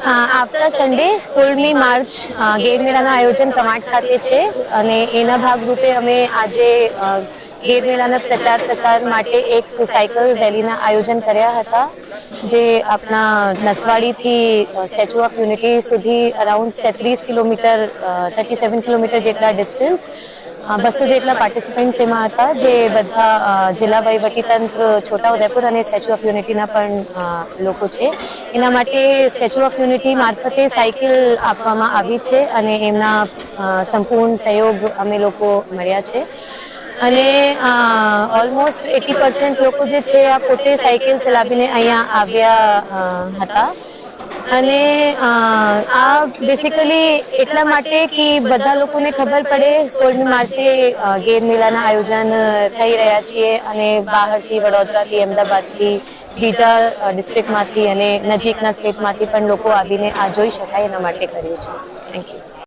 આવતા Sunday 16મી March ગેર મેળાના આયોજન કમાટ ખાતે છે અને એના ભાગરૂપે અમે આજે ગેર મેળાના પ્રચાર પ્રસાર માટે એક સાયકલ રેલીના આયોજન કર્યા હતા, જે આપણા નસવાડીથી સ્ટેચ્યુ ઓફ યુનિટી સુધી અરાઉન્ડ 30 કિલોમીટર 37 કિલોમીટર જેટલા ડિસ્ટન્સ 200 જેટલા પાર્ટિસિપન્ટ્સ એમાં હતા, જે બધા જિલ્લા વહીવટીતંત્ર છોટાઉદેપુર અને સ્ટેચ્યુ ઓફ યુનિટીના પણ લોકો છે. એના માટે સ્ટેચ્યુ ઓફ યુનિટી મારફતે સાયકલ આપવામાં આવી છે અને એમના સંપૂર્ણ સહયોગ અમે લોકો મળ્યા છે અને ઓલમોસ્ટ 80% લોકો જે છે આ પોતે સાયકલ ચલાવીને અહીંયા આવ્યા હતા અને આ બેસિકલી એટલા માટે કે બધા લોકોને ખબર પડે 16મી માર્ચે ગેર મેળાના આયોજન થઈ રહ્યા છીએ અને બહારથી વડોદરાથી અમદાવાદથી બીજા ડિસ્ટ્રિક્ટમાંથી અને નજીકના સ્ટેટમાંથી પણ લોકો આવીને આ જોઈ શકાય એના માટે કર્યું છે. Thank you.